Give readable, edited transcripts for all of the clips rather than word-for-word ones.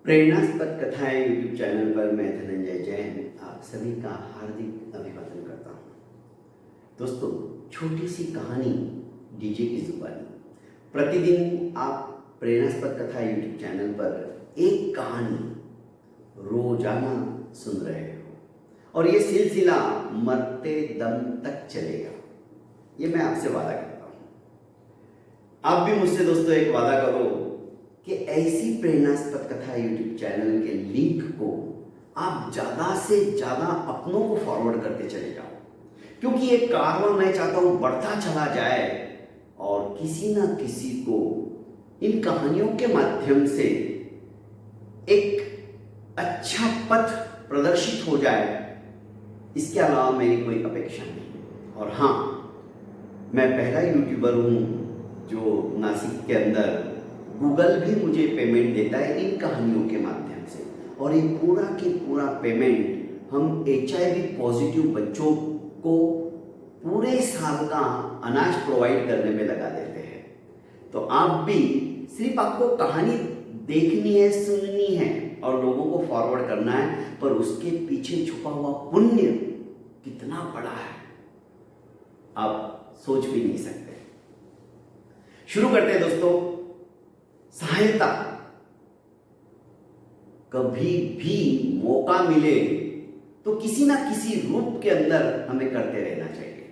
प्रेरणास्पद कथाएं YouTube channel पर मैं धनंजय जैन आप सभी का हार्दिक अभिवादन करता हूं। दोस्तों, छोटी सी कहानी डीजे की जुबानी। प्रतिदिन आप प्रेरणास्पद कथा यूट्यूब चैनल पर एक कहानी रोजाना सुन रहे हो और ये सिलसिला मरते दम तक चलेगा, ये मैं आपसे वादा करता हूं। आप भी मुझसे दोस्तों एक वादा करो कि ऐसी प्रेरणास्पद कथा यूट्यूब चैनल के लिंक को आप ज़्यादा से ज़्यादा अपनों को फॉरवर्ड करते चले जाओ, क्योंकि ये कारवां मैं चाहता हूँ बढ़ता चला जाए और किसी ना किसी को इन कहानियों के माध्यम से एक अच्छा पथ प्रदर्शित हो जाए। इसके अलावा मेरी कोई अपेक्षा नहीं। और हाँ, मैं पहला यूट्यूबर हूँ जो नासिक के अंदर गूगल भी मुझे पेमेंट देता है इन कहानियों के माध्यम से, और ये पूरा की पूरा पेमेंट हम HIV पॉजिटिव बच्चों को पूरे साल का अनाज प्रोवाइड करने में लगा देते हैं। तो आप भी सिर्फ आपको कहानी देखनी है, सुननी है और लोगों को फॉरवर्ड करना है, पर उसके पीछे छुपा हुआ पुण्य कितना बड़ा है आप सोच भी नहीं सकते। शुरू करते हैं दोस्तों। सहायता कभी भी मौका मिले तो किसी ना किसी रूप के अंदर हमें करते रहना चाहिए।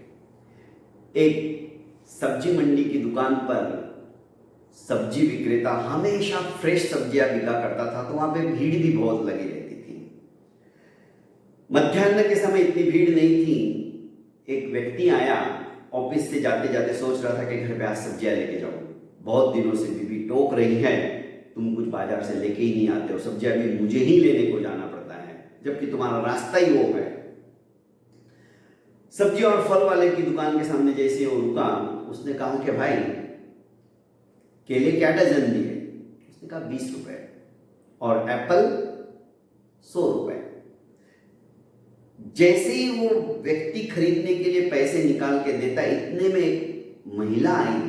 एक सब्जी मंडी की दुकान पर सब्जी विक्रेता हमेशा फ्रेश सब्जियां बिका करता था, तो वहां पे भीड़ भी बहुत लगी रहती थी। मध्याह्न के समय इतनी भीड़ नहीं थी। एक व्यक्ति आया, ऑफिस से जाते जाते सोच रहा था कि घर पे आज सब्जियां लेके जाऊं। बहुत दिनों से बीवी टोक रही है, तुम कुछ बाजार से लेके ही नहीं आते हो, सब्जियां भी मुझे ही लेने को जाना पड़ता है, जबकि तुम्हारा रास्ता ही वो है। सब्जी और फल वाले की दुकान के सामने जैसे वो रुका, उसने कहा कि भाई केले क्या डजन दिए? उसने कहा 20 रुपए, और एप्पल 100 रुपए। जैसे ही वो व्यक्ति खरीदने के लिए पैसे निकाल के देता, इतने में एक महिला आई,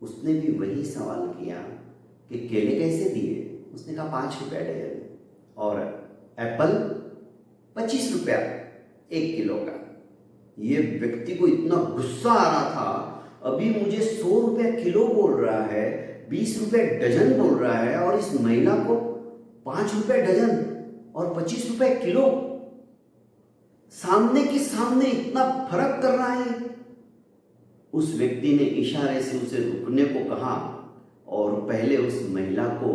उसने भी वही सवाल किया कि केले कैसे दिए? उसने कहा 5 रुपया डजन, और एप्पल 25 रुपया 1 किलो का। ये व्यक्ति को इतना गुस्सा आ रहा था, अभी मुझे 100 रुपया किलो बोल रहा है, 20 रुपये डजन बोल रहा है, और इस महिला को 5 रुपये डजन और 25 रुपये किलो, सामने के सामने इतना फर्क कर रहा है। उस व्यक्ति ने इशारे से उसे रुकने को कहा और पहले उस महिला को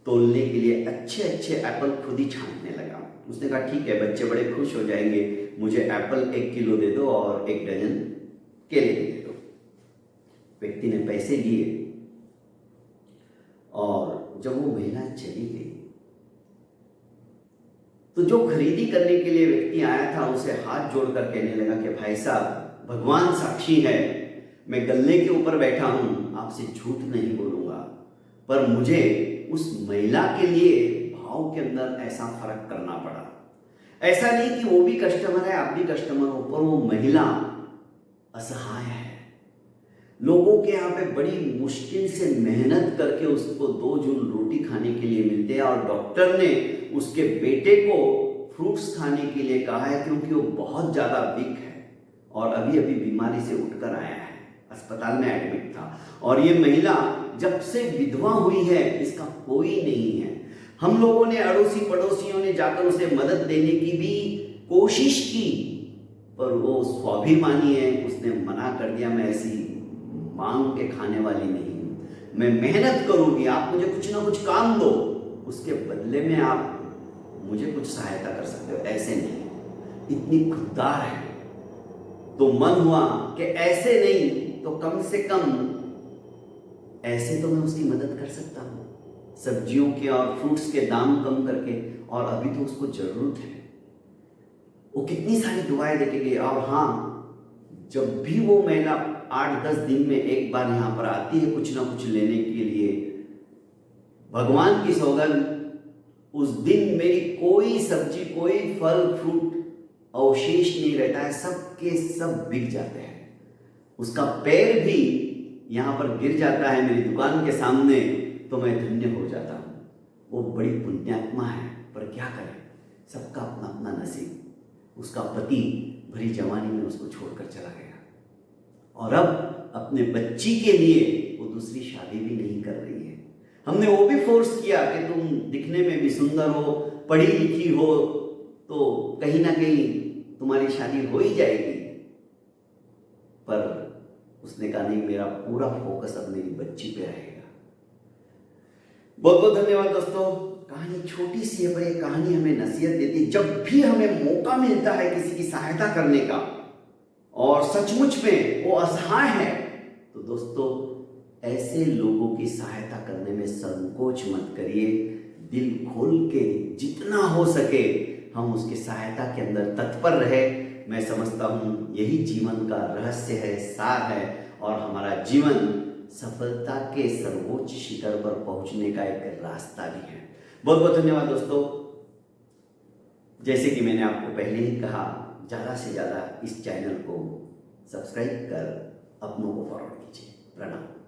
तोलने के लिए अच्छे अच्छे एप्पल खुद ही छांटने लगा। उसने कहा ठीक है, बच्चे बड़े खुश हो जाएंगे, मुझे एप्पल 1 किलो दे दो और 1 डजन केले दे दो। व्यक्ति ने पैसे लिए और जब वो महिला चली गई तो जो खरीदी करने के लिए व्यक्ति आया था उसे हाथ जोड़कर कहने लगा कि भाई साहब, भगवान साक्षी है, मैं गल्ले के ऊपर बैठा हूं, आपसे झूठ नहीं बोलूंगा, पर मुझे उस महिला के लिए भाव के अंदर ऐसा फर्क करना पड़ा। ऐसा नहीं कि वो भी कस्टमर है, आप भी कस्टमर हो, पर वो महिला असहाय है। लोगों के यहाँ पे बड़ी मुश्किल से मेहनत करके उसको 2 जून रोटी खाने के लिए मिलते हैं, और डॉक्टर ने उसके बेटे को फ्रूट्स खाने के लिए कहा है, क्योंकि वो बहुत ज़्यादा वीक है और अभी अभी बीमारी से उठकर आया है, अस्पताल में एडमिट था। और ये महिला जब से विधवा हुई है, इसका कोई नहीं है। हम लोगों ने, अड़ोसी पड़ोसियों ने जाकर उसे मदद देने की भी कोशिश की, पर वो स्वाभिमानी है, उसने मना कर दिया, मैं ऐसी मांग के खाने वाली नहीं हूं, मैं मेहनत करूंगी, आप मुझे कुछ ना कुछ काम दो, उसके बदले में आप मुझे कुछ सहायता कर सकते हो, ऐसे नहीं। इतनी खुददार है। तो मन हुआ कि ऐसे नहीं तो कम से कम ऐसे तो मैं उसकी मदद कर सकता हूं, सब्जियों के और फ्रूट्स के दाम कम करके, और अभी तो उसको जरूरत है। वो कितनी सारी दुआएं देके गई। और हाँ, जब भी वो महिला 8-10 दिन में एक बार यहां पर आती है कुछ ना कुछ लेने के लिए, भगवान की सौगंध, उस दिन मेरी कोई सब्जी, कोई फल फ्रूट अवशेष नहीं रहता है, सब के सब बिक जाते हैं। उसका पैर भी यहां पर गिर जाता है मेरी दुकान के सामने, तो मैं धन्य हो जाता हूं। वो बड़ी पुण्यात्मा है, पर क्या करें, सबका अपना अपना नसीब। उसका पति भरी जवानी में उसको छोड़कर चला गया और अब अपने बच्ची के लिए वो दूसरी शादी भी नहीं कर रही है। हमने वो भी फोर्स किया कि तुम दिखने में भी सुंदर हो, पढ़ी लिखी हो, तो कहीं ना कहीं तुम्हारी शादी हो ही जाएगी, पर उसने कहा नहीं, मेरा पूरा फोकस अब मेरी बच्ची पे रहेगा। बहुत बहुत धन्यवाद दोस्तों। कहानी छोटी सी है पर ये कहानी हमें नसीहत देती है। जब भी हमें मौका मिलता है किसी की सहायता करने का और सचमुच में वो असहाय है, तो दोस्तों ऐसे लोगों की सहायता करने में संकोच मत करिए। दिल खोल के जितना हो सके हम उसकी सहायता के अंदर तत्पर रहे। मैं समझता हूँ यही जीवन का रहस्य है, सार है, और हमारा जीवन सफलता के सर्वोच्च शिखर पर पहुंचने का एक रास्ता भी है। बहुत बहुत धन्यवाद दोस्तों। जैसे कि मैंने आपको पहले ही कहा, ज़्यादा से ज़्यादा इस चैनल को सब्सक्राइब कर अपनों को फॉरवर्ड कीजिए। प्रणाम।